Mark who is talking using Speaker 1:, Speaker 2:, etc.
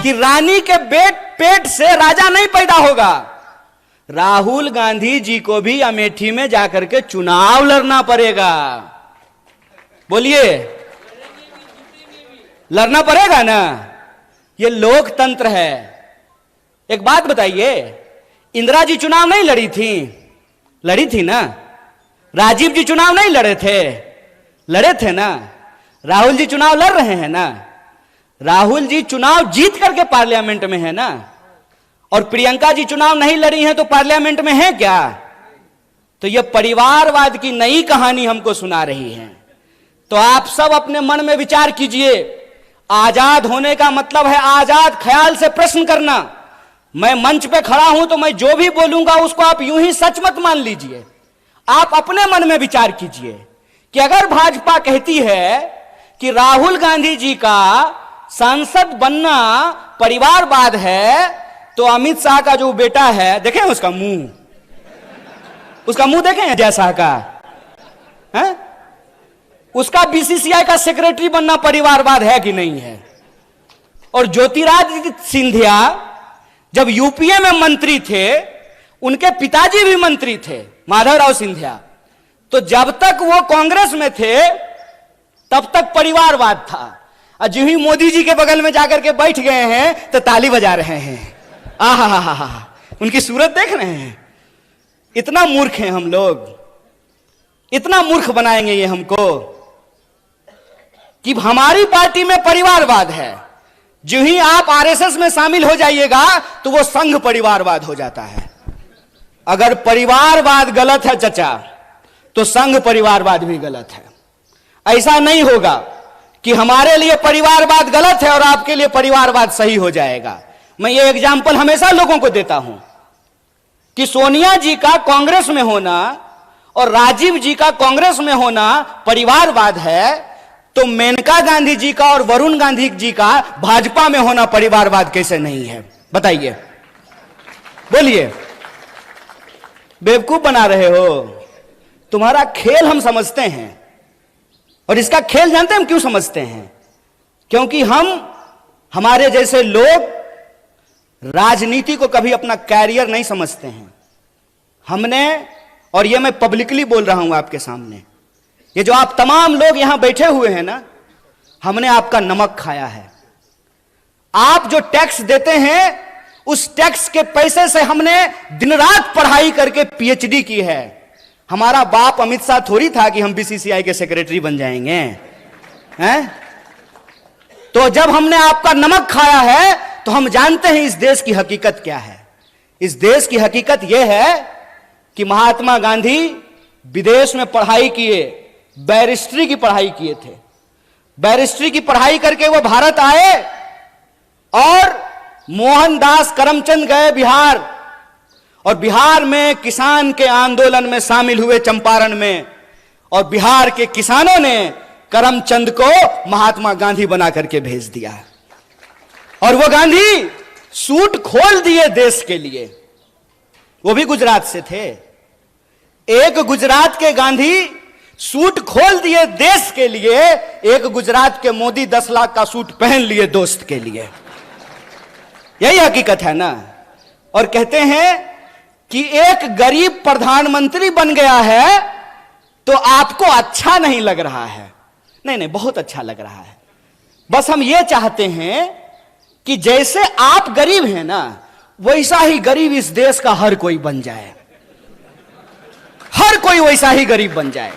Speaker 1: कि रानी के पेट से राजा नहीं पैदा होगा। राहुल गांधी जी को भी अमेठी में जाकर के चुनाव लड़ना पड़ेगा। बोलिए, लड़ना पड़ेगा ना, ये लोकतंत्र है। एक बात बताइए, इंदिरा जी चुनाव नहीं लड़ी थी? लड़ी थी ना। राजीव जी चुनाव नहीं लड़े थे? लड़े थे ना। राहुल जी चुनाव लड़ रहे हैं ना। राहुल जी चुनाव जीत करके पार्लियामेंट में है ना। और प्रियंका जी चुनाव नहीं लड़ी हैं तो पार्लियामेंट में है क्या? तो यह परिवारवाद की नई कहानी हमको सुना रही है। तो आप सब अपने मन में विचार कीजिए। आजाद होने का मतलब है आजाद ख्याल से प्रश्न करना। मैं मंच पे खड़ा हूं तो मैं जो भी बोलूंगा उसको आप यूं ही सच मत मान लीजिए। आप अपने मन में विचार कीजिए कि अगर भाजपा कहती है कि राहुल गांधी जी का सांसद बनना परिवारवाद है, तो अमित शाह का जो बेटा है, देखें उसका मुंह देखें जय शाह का है? उसका बीसीसीआई का सेक्रेटरी बनना परिवारवाद है कि नहीं है? और ज्योतिरादित्य सिंधिया जब यूपीए में मंत्री थे, उनके पिताजी भी मंत्री थे, माधवराव सिंधिया। तो जब तक वो कांग्रेस में थे तब तक परिवारवाद था। और जो ही मोदी जी के बगल में जाकर के बैठ गए हैं तो ताली बजा रहे हैं। आहा, उनकी सूरत देख रहे हैं। इतना मूर्ख हैं हम लोग, इतना मूर्ख बनाएंगे ये हमको कि हमारी पार्टी में परिवारवाद है। जो ही आप आरएसएस में शामिल हो जाइएगा तो वो संघ परिवारवाद हो जाता है। अगर परिवारवाद गलत है चचा, तो संघ परिवारवाद भी गलत है। ऐसा नहीं होगा कि हमारे लिए परिवारवाद गलत है और आपके लिए परिवारवाद सही हो जाएगा। मैं ये एग्जाम्पल हमेशा लोगों को देता हूं कि सोनिया जी का कांग्रेस में होना और राजीव जी का कांग्रेस में होना परिवारवाद है, तो मेनका गांधी जी का और वरुण गांधी जी का भाजपा में होना परिवारवाद कैसे नहीं है? बताइए, बोलिए। बेवकूफ बना रहे हो। तुम्हारा खेल हम समझते हैं, और इसका खेल जानते हैं हम क्यों समझते हैं? क्योंकि हमारे जैसे लोग राजनीति को कभी अपना कैरियर नहीं समझते हैं। हमने, और ये मैं पब्लिकली बोल रहा हूं आपके सामने, ये जो आप तमाम लोग यहां बैठे हुए हैं ना, हमने आपका नमक खाया है। आप जो टैक्स देते हैं उस टैक्स के पैसे से हमने दिन रात पढ़ाई करके पीएचडी की है। हमारा बाप अमित शाह थोड़ी था कि हम बीसीसीआई के सेक्रेटरी बन जाएंगे, हैं? तो जब हमने आपका नमक खाया है तो हम जानते हैं इस देश की हकीकत क्या है। इस देश की हकीकत यह है कि महात्मा गांधी विदेश में पढ़ाई किए, बैरिस्ट्री की पढ़ाई किए थे। बैरिस्ट्री की पढ़ाई करके वो भारत आए और मोहनदास करमचंद गए बिहार, और बिहार में किसान के आंदोलन में शामिल हुए चंपारण में, और बिहार के किसानों ने करमचंद को महात्मा गांधी बना करके भेज दिया। और वो गांधी सूट खोल दिए देश के लिए। वो भी गुजरात से थे। एक गुजरात के गांधी सूट खोल दिए देश के लिए, एक गुजरात के मोदी 10 लाख का सूट पहन लिए दोस्त के लिए। यही हकीकत है ना। और कहते हैं कि एक गरीब प्रधानमंत्री बन गया है तो आपको अच्छा नहीं लग रहा है। नहीं, बहुत अच्छा लग रहा है। बस हम ये चाहते हैं कि जैसे आप गरीब हैं ना, वैसा ही गरीब इस देश का हर कोई बन जाए। हर कोई वैसा ही गरीब बन जाए।